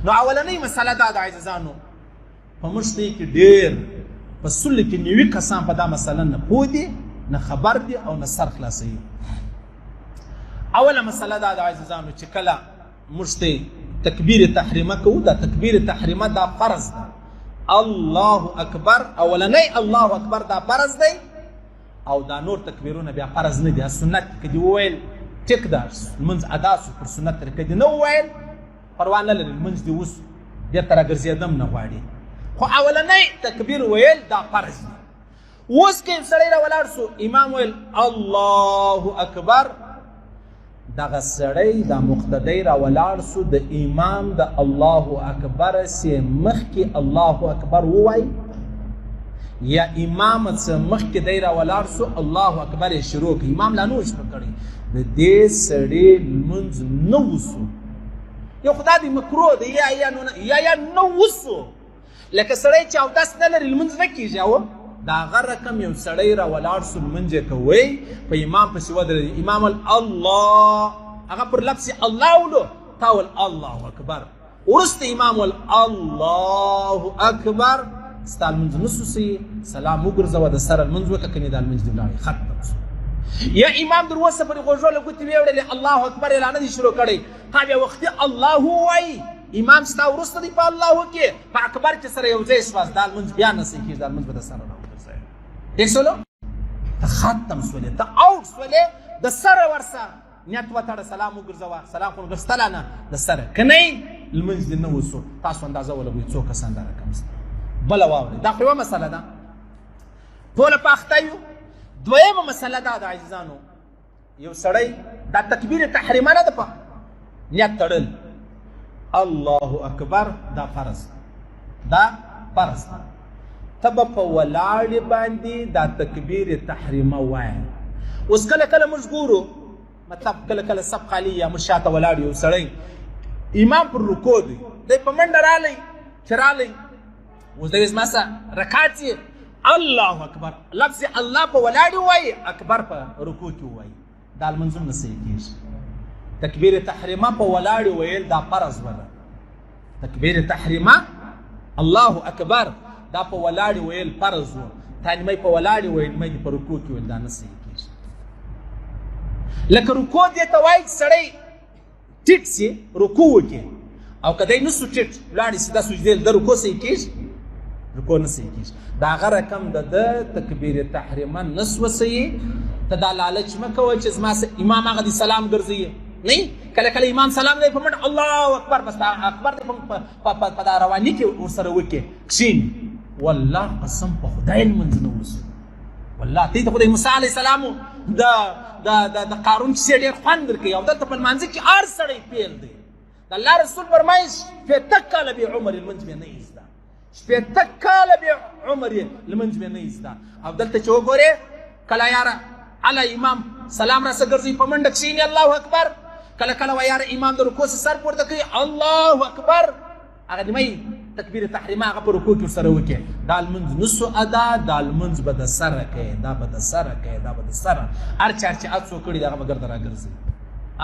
نو اولنۍ مسله دا د عزیزانو په موږ کې ډېر په سلو کې 90 کسان په دا مسله نه پوه دي نه خبر دي او نه سر خلاصوي. اوله مسله دا د عزیزانو چې کله موږ ته تکبیر تحریمه کوو، دا تکبیر تحریمه دا فرض ده. الله اکبر اولنۍ الله اکبر دا فرض دی او دا نور تکبیرونه بیا فرض نه دي، سنت که دې وویل ټیک ده، لمونځ ادا سو، پر سنت طریقه دې نه وویل پروا نه لري، لمونځ دې وسو، بېرته راګرځېدم نه غواړي. خو اولنۍ تکبیر ویل دا فرض دی. اوس که سړی راولاړ سو امام ویل الله اکبر، دغه سړی دا مقتدی راولاړ سو د امام د الله اکبر سې مخکې الله اکبر ووایي یا امام څه مخکې دی راولاړ سو الله اکبر یې شروع کړي، امام لا نه و شروع کړی، د دې سړي لمونځ نه وسو. یو خو دا د مکروه دی یا نه وسو، لکه سړی چې اودس نه لري لمونځ نه کېږي. او د هغه رقم یو سړی راولاړ سو لمونځ یې کوئ په امام پسې ودرېدي، امام الله هغه پر لفظ الله ولو تا ول الله اکبر، وروسته امام ول الله اکبر، ستا لمونځ نه سوسوي، سلام وګرځوه، د سره لمونځ وکړه، کنې دا لمونځ دې ولاړې ختم سو. یا امام در اوسه پورې غوږو له ګوتې ویوړلې الله اکبر یې لا نه دي شروع کړی، تا بیا وختي الله ووایي، امام ستا وروسته دی په الله کې په اکبر کې سره یو ځای شواست، دا لمونځ بیا نه صحیح کېږي، دا لمونځ به د سره راوګرځوې. ټیک شولو؟ ته ختم سولې، ته اوټ سولې، د سره ورسه نیت وتړه، سلام وګرځوه، سلام خو وګرځتله نه د سره، که نه لمونځ دې نه وسو. تاسو اندازه ولګوئ څو کسان دا رقم سته. بله واورئ، دا خو یوه مسله ده، ټوله په اخته یو. دویمه مسله دا د عزیزانو، یو سړی دا تکبیر تحریمه نه ده په نیت تړل، الله اکبر دا فرض ده، دا فرض ده، ته به په ولاړې باندې دا تکبیر تحریمه وایه. اوس کله کله موږ ګورو، مطلب کله کله سب خالي یا موږ شاته ولاړ یو سړی امام پر رکوع دی، دی په منډه رالی چې رالی، اوس دی زما سه رکعت یې الله اکبر، لفظ الله په ولاړې ووایي، اکبر په رکوع کې ووایي، دا لمونځ هم نه صحیح کېږي. تکبیر تحریمه په ولاړې ویل دا فرض وله، تکبیر تحریمه الله اکبر دا په ولاړې ویل فرض و، تانیمۍ په ولاړې ویل، مۍ دې په رکوع کې ویل، دا نه صحیح کېږي. لکه رکوع دې ته وایي چې سړی ټیټ سي رکوع وکړي، او که دی نه سو ټیټ ولاړې سي دا سجدې د رکوع صحیح کېږي، رکوع نه صحیح کېږي. د هغه رقم د تکبیر تحریمه نه سوسوي. ته دا لالچ مه کوه چې زما امام هغه دې سلام ګرځوي، نه، کله کله امام سلام دی په منډه الله اکبر، بس اکبر دې په دا رواني کې ورسره وکړي، کښېني، والله قسم په خدای لمونځ نه وسو. والله ته د خدای موسی علیه السلام د قارون کیسې ډېر خوند درکوي، او دلته په لمانځه کې هر سړی فیل دی. د الله رسول فرمایي 50 کاله بې عمر یې لمونځ مې نه ایسته، 50 کاله بې عمر یې لمونځ مې نه ایسته. او دلته چې وګورې کله یاره علی امام سلام راسه ګرځوي په منډه کښېني الله اکبر، کله کله وایي یاره امام د رکوع سر پورته کوي الله اکبر، هغه نیمۍ تکبیر تحریمه هغه په رکوع کې ورسره وکړي، دا لمونځ نه سو ادا، دا لمونځ به د سره کوي، دا به د سره کوي، دا به د سره. هر چا چې هر څو کړي دي هغه به ګرده راګرځي،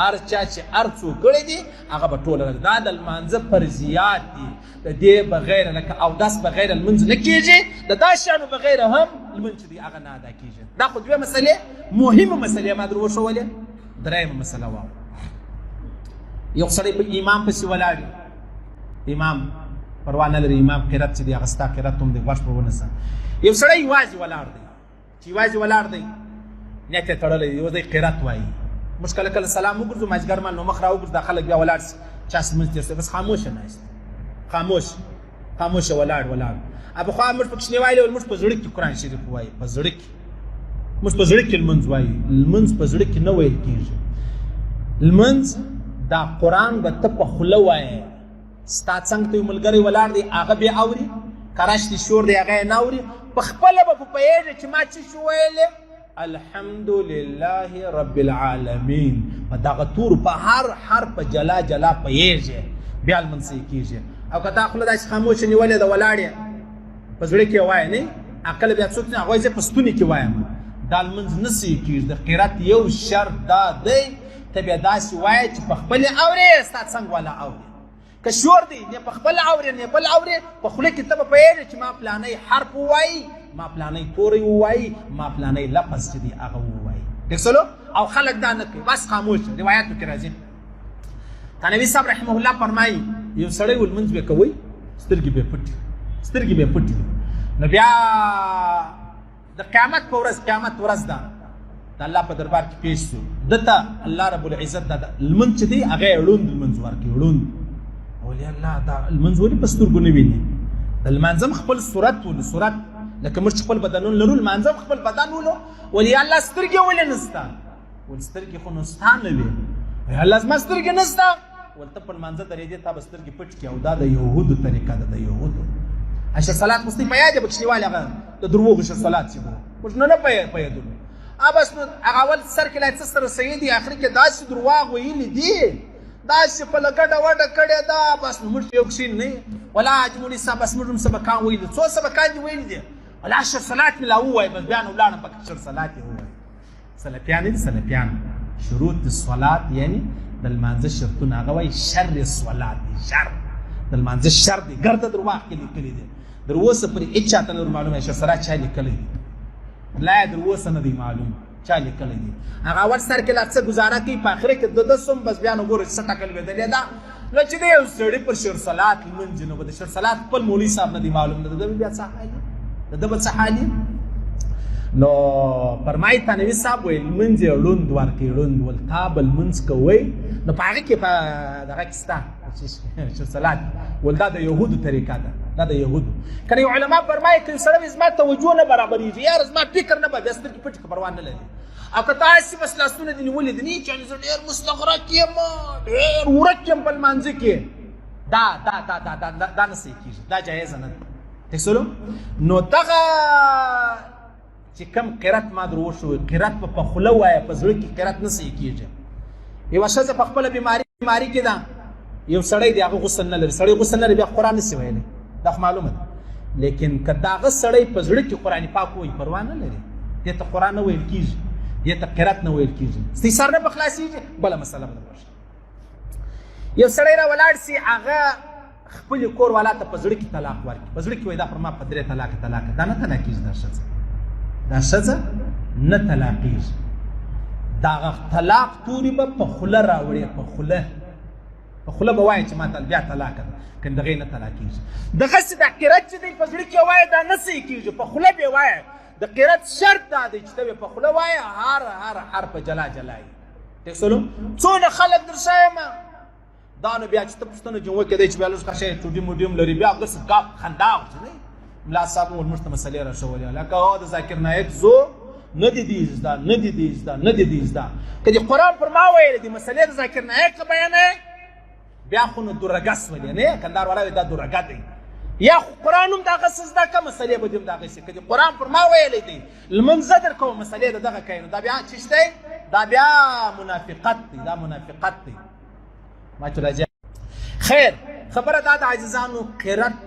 هر چا چې هر څو کړي دي هغه به ټوله راګرځي. دا د لمانځه فرضیات دي، د دې بغیر لکه اودس بغیر لمونځ نه کېږي، د دا شیانو بغیر هم لمونځ چې دی هغه نه ادا کېږي. دا خو دوه مسلې مهمه مسلې ما در وښولې. درېیمه مسله واوره، یو سړی په امام پسې ولاړ، امام پروا نه لري، امام قرات چې دی هغه ستا قرات هم دی، غوږ پر ونیسه. یو سړی یوازې ولاړ دی، چې یوازې ولاړ دی نیت یې تړلی دی، یو دی قرات وایي. موږ کله کله سلام وګرځو مازدیګر مهال نو مخ راوګرځو، دا خلک بیا ولاړ شي، چا لمونځ تېر شي، بس خاموشه ناست، خاموشه ولاړ. پخوا موږ په کوچنیوالي ویل موږ په زړه کې قرآن شریف وایي، په زړه کې موږ په زړه کې لمونځ وایي، لمونځ په زړه کې نه ویل کېږي. لمونځ دا قرآن به ته په خوله وایې، ستا څنګ ته یو ملګری ولاړ دی هغه بې اوري، کرش دي شور دی هغه یې نه اوري، په خپله به پوهېږي چې ما څه شو ویلې، الحمدلله رب العالمین، په دغه تورو په هر حرف په جلا جلا پوهېږي، بیا لمونځ صحیح کېږي. او که دا خوله داسې خاموشه نیولې ده ولاړې په زړه کې یې وایه نه، عقل بیا څوک نه، هغه وایي زه په ستوني کې وایم، دا لمونځ نه صحیح کېږي. د قرات یو شرط دا دی ته بیا داسې وایه چې په خپلې اورې ستا څنګ والا اوري، که شور دی نه په خپل اورې نه بل اورې په خوله کې ته به پوهېږې چې ما پلانی حرف ووایي ما پلانی توری ووایي ما پلانی لفظ چې دی هغه ووایي ټیک سلو او خلک دا نه کوي بس خاموش روایاتو کې راځي تنوي صاحب رحمه الله فرمایي یو سړی ولمونځ به کوئ سترګې به پټې نو بیا د قیامت په ورځ ده د الله په دربار کې پیش شو دته الله رب العزت دا لمونځ چې دی هغه یې ړوند لمونځ ورکړي ړوند ولې الله دا لمونځ ولې په سترګو نه ویني د لمانځه خپل صورت ولو صورت لکه موږ خپل بدنونه لرو لمانځه خپل بدن ولو ولې الله سترګې ولې نسته ول سترګې خو نسته نه وي الله زما سترګې نسته ولته په لمانځه درېدې تا به سترګې پټ کړي او دا د یهودو طریقه ده د یهودو عشر صلات مستي په یاد بکشنیوال هغه د دروغو عشر صلات چې موږ نه پوهېدلو بس نو هغه اول سر کې لا څه سره صحیح دي اخر کې داسې درواغ ویلي دي داسې په لګډه وډه کړې ده بس نو موږ یو کښین نه ولا اجمولي صاحب بس موږ هم سبقان ویلي څو سبقان دي ویلي دي ولا عشر صلات مې لا ووایي بس بیا نو ولاړم پکې عشر صلات یې ووایي سلفیان دي سلفیان شروط الصلات یعنی د لمانځه شرطونه هغه وایي شر الصلات دي شر د لمانځه شر دي ګرده درواغ کې لیکلي دي در اوسه پورې هېڅ چاته نه معلومه عشر صلات چا لیکلی دي لا در اوسه نه دی معلوم چا لیکلی دي هغه اول سر کې لا څه ګزاره کوي په آخره کې د سم بس بیا نو ګوره څه ټکل لوېدلې ده نو چې دی یو سړي پر شر صلات لمونځ نه به د شر صلات خپل مولوي صاحب نه دی معلوم د ده بیا څه حال د ده به څه حال نو فرمایي تنوي صاحب ویل لمونځ یې ړوند ورکړي ړوند ول تا به لمونځ کوئ نو په هغه کې په دغه کې سته شر صلات ول دا د یهودو طریقه ده دا د یهودو کنه یو علما فرمایي که یو سړی زما توجه نه برابرېږي یاره زما فکر نه به بیا سترګې پټې که پروا نه لري او که تاسې بس لاسونه دې نیولي دي نه چې زه ډېر مستغرق یم ډېر ورک یم په لمانځه کې دا نه صحیح کېږي دا جایزه نه ده ټیک سولو نو دغه چې کم قرت ما در وښوی قرت په خوله وایه په زړه کې قرت نه صحیح کېږي یوه ښځه په خپله بیماري کې ده یو سړی دی هغه غسل نه لري سړی غسل نه لري بیا قرآن نشي ویلی دا خو معلومه ده لیکن که د هغه سړی په زړه کې قرآن پاک وایي پروا نه لري دې ته قرآن نه ویل کېږي دې ته قرت نه ویل کېږي استیثار نه به خلاصېږي بله مسله به درشه یو سړی را ولاړ سي هغه خپلې کور والا ته په زړه کې طلاق ورکړي په زړه کې وایي دا پر ما په 3 طلاق دا نه طلاقېږي دا ښځه نه طلاقېږي دا هغه طلاق تورې به په خوله راوړي په خوله به وایي چې ما بیا طلاق ده که د هغې نه طلاقېږي دغسې دا قرت چې دی په زړه کې وایه دا نه صحیح کېږي په خوله به وایه د قرت شرط دا دی چې ته به په خوله وایه هر حرف جلا یي ټیک سولو څونه خلک در شا یم دا نو بیا چې ته پوښتنه جوړ کېدی چې بیا لږ ښه شی ټوډي موډي هم لري بیا همداسې ګپ خندا وکړي ملا صاحب هم ورموږ ته مسلې راښولې لکه د ذاکر نایک زو نه دي دي زده که دې قرآن پر ما ویلې دي مسلې د ذاکر نایک بیانوې بیا خو نو درګس ولې نه کندهار والا دا درګه دی یا خو قرآن هم دغه څه زده که مسلې به دې هم دغسې که دې قرآن پر ما ویلی دی لمونځ زه در کوم مسلې د دغه کوي نو دا بیا څه دی دا بیا منافقت دی ما چې راځي خیر خبره دا د عزیزانو قرت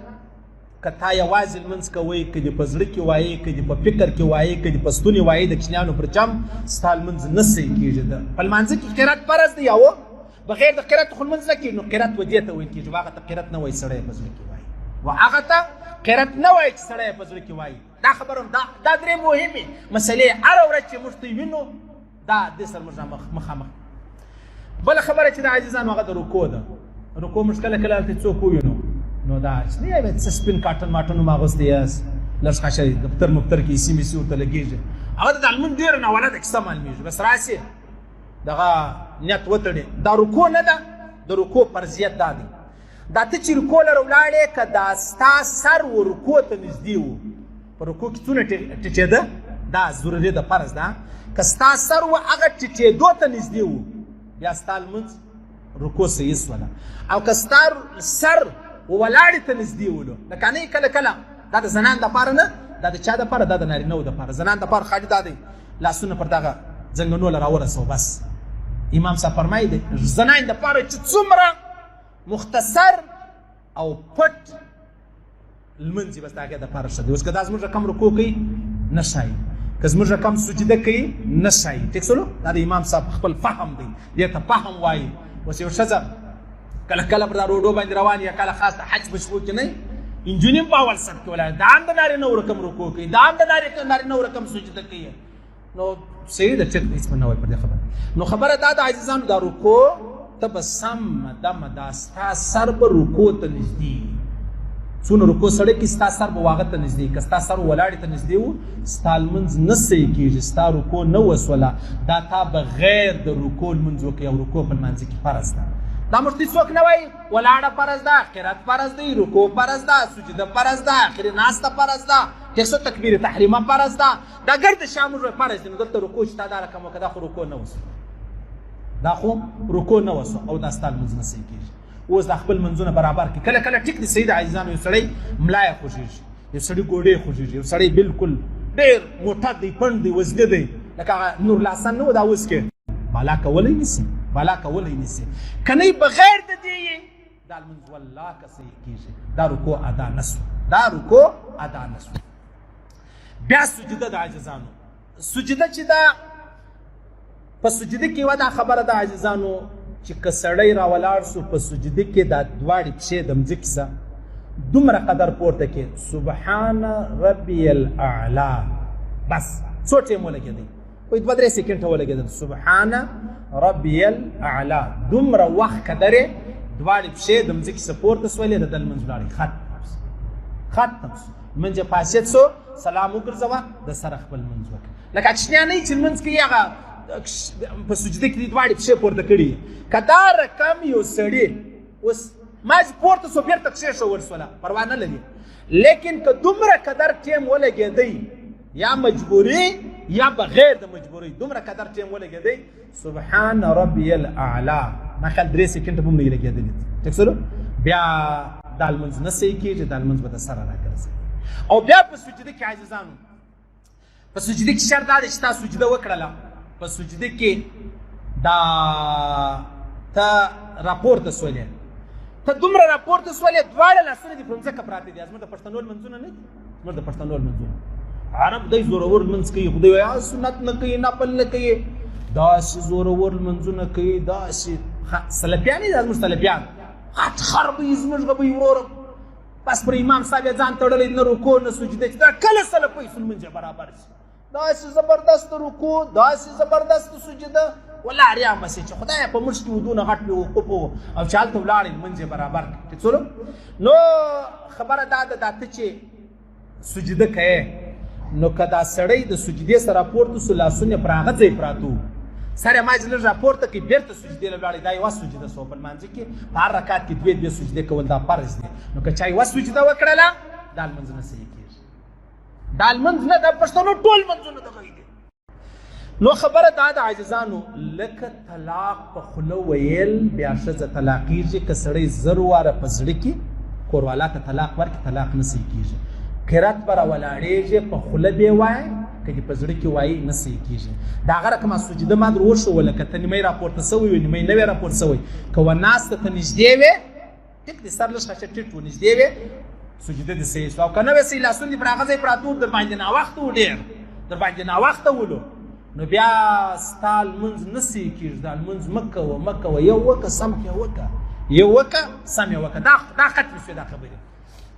که تا یوازې لمونځ کوئ که دې په زړه کې وایې که دې په فکر کې وایې که دې په ستونې وایې د کوچنیانو پر جم ستا لمونځ نه صحیح کېږي په لمانځه کې قرت فرض دی یا بغیر د قرت خو لمونځ نه کېږي نو قرت و دې ته ویل کېږي هغه ته قرت نه وایي سړی په زړه کې وایي هغه ته قرت نه وایي چې سړی په زړه کې وایي دا خبره دا درې مهمې مسلې هره ورځ چې موږ ته وینو دا دې سره موږ مخامخ بله خبره چې د عزیزانو هغه د رکو ده رکو موږ کله کله هلته څوک ووینو نو دا چې نه یو څه سپین کاټن ماټن هم اغوستی یاست لږ ښه شی دفتر مفتر کې ایسي میسي ورته لګېږي هغه د لمونځ ډېره ناولده کیسه معلومېږي بس راسې دغه نیت وتړې دا رکو نه ده د رکو فرضیت دا دی دا ته چې رکو لره ولاړې که دا ستا سر و رکو ته نږدې و په رکو کې څونه ټیټېده دا ضروري ده فرض ده که ستا سر و هغه ټیټېدو ته نږدې و بیا ستا لمونځ رکو صحیح شوله او که ستا سر ولاړې ته نږدې ولو لکه نه کله کله دا د زنان دپاره نه دا د چا دپاره دا د نارینهو دپاره زنان دپاره خالي دا دی لاسونه پر دغه زنګنو له راورسوه بس امام صاحب فرمایي دی زنان دپاره چې څومره مختصر او پټ لمونځ بس د هغې دپاره ښه دی اوس که دا زموږ رقم رکو کوي نه ښایي که زموږ رقم سجده کوي نه ښایي ټیک سولو دا د امام صاحب خپل فهم دی دې ته فهم وایي اوس یو ښځه کله کله پر دا روډو باندې روان یا کله خاص حج بشو کې نه انجونیم په اول سر کې ولا دا هم د نارینه رقم رکوع کوي دا هم د نارینه رقم سجده کوي نو صحیح د چت هیڅ نه وای پر دې خبره نو خبره دا د عزیزانو دا رکوع ته به سم دم دا ستا سر به رکوع ته نږدې څونه رکوع سړی کې ستا سر به واغه ته نږدې که ستا سر ولاړې ته نږدې و ستا لمونځ نه صحیح کېږي ستا رکوع نه وسوله دا تا بغیر د رکوع لمونځ وکړي او رکوع په لمانځه کې فرض ده دا مفتي څوک نه وایي ولاړه فرض ده قرات فرض دی رکوع فرض ده سجده فرض ده اخري ناسته فرض ده تکسو تکبیر تحریمه فرض ده دا ګرد شامل فرض دی نو دلته رکوع شته دا رقم وکړه دا خو رکوع نه وسو دا خو رکوع نه وسو او دا ستاسو لمونځ نه صحیح کېږي اوس د خپل منځونه برابر کړي کله کله ټیک دي سید عزیزانو یو سړی ملای خوشیږي یو سړی ګوډې خوشیږي یو سړی بالکل ډېر موټر دی پند دی وزن دی لکه نور الحسن نو دا اوس کې بالا کولای نسی بالا کولای نسی کني بغیر د دې دا المنز والله که صحیح کېږي دا رکوع ادا نسو دا رکوع ادا نسو بیا سجده د عاجزانو سجده چې دا په سجده کې ودا خبره د عاجزانو چې کسړی را ولاړ سو په سجده کې دا دواړي پښې د مځکې سره دومره قدر پورته کې سبحان ربي الاعلى بس څو ټیم ولګېدی وای 2-3 سکند ولګېدل سبحان ربي الاعلى دومره وخت قدر دواړي پښې د مځکې سره پورته سولې د لمونځ ولاړې ختم منځه پاسېد سو سلام وګرځوه د سره خپل لمونځ وکړه لکه چشنیانۍ چې لمونځ کوي هغه په سجده کې دواړي پښې پورته کړي کدا رقم یو سړی اوس ماج پورته سو بیرته پښې شو ورسوله پروا نه لري لیکن که دومره قدر ټیم ولګېدی یا مجبوري یا بغیر د مجبوري دومره قدر ټیم ولګېدی سبحان ربي الاعلى ما خل 3 سکند هم نه لګېدلی ټیک سره بیا دا لمونځ نه صحیح کېږي دا لمونځ به د سره راګرځي او بیا په سجده کې عاجزانو په سجده کې شرط دا دی چې تا سجده وکړله په سجده کې دا ته راپورته سولې ته دومره راپورته سولې دواړه لاسونه دې په مځکه پراته دي زموږ د پښتنو لمونځونه نه دي زموږ د پښتنو لمونځونه عرب دی زورور لمونځ کوي خدای وایي سنت نه کوي نفل نه کوي داسې زورور لمونځونه کوي داسې سلفیان دي دا زموږ سلفیان غټ خر به یې زموږ به یې ورور بس پر امام صاحب یې ځان تړلی نه رکوع نه سجده چې دا کله سلفی سو لمونځ برابر شي داسې زبردست رکوع داسې زبردست سجده والله ریا مسې چې خدای په موږ کې ودونه غټ په وقوف او چې هلته ولاړې لمونځ برابر کړي ټیک سولو نو خبره دا ده دا ته چې سجده کوې نو که دا سړی د سجدې سره راپورته سو لاسونه پر هغه ځای پراته سر یې ماج لږ راپورته کړي بېرته سجدې له ولاړې دا یوه سجده سوه په لمانځه کې په هر رکعت کې 2 سجدې کول دا فرض دی نو که چا یوه سجده وکړله دا لمونځ نه صحیح کېږي دا لمونځ نه د پښتنو ټول لمونځونه دغه دي نو خبره دا د عاجزانو لکه طلاق په خوله ویل بیا ښځه طلاقېږي که سړی 1000 واره په زړه کې کوروالا ته طلاق ورکړي طلاق نه صحیح کېږي قرات پر ولاړېږي په خوله به وایي که دې په زړه کې وایي نه صحیح کېږي د هغه رقمه سجده ما در وښوله که ته نیمۍ راپورته سوی وي نیمۍ نه وې راپورته سوی که وناسته ته نږدې وې ټیک دې سر لږ خشه ټیټ و نږدې وې سجده دې صحیح شوه او که نه وې صحیح لاسونه دې پر هغه ځای پراته و در باندې ناوخته و ډېر در باندې ناوخته ولو نو بیا ستا لمونځ نه صحیح کېږي دا لمونځ مه کوه یو وکړه سم یې وکړه یو وکړه سم یې وکړه دا ختمې شوې دا خبرې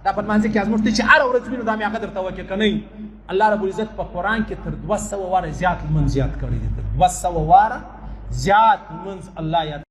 دا په لمانځه کې زموږ ته چې هره ورځ وینو دا مې هغه درته وکړې که نه الله رب العزت په قرآن کې تر 200 واره زیات لمونځ زیات کړی دی تر 200 واره زیات لمونځ الله یاد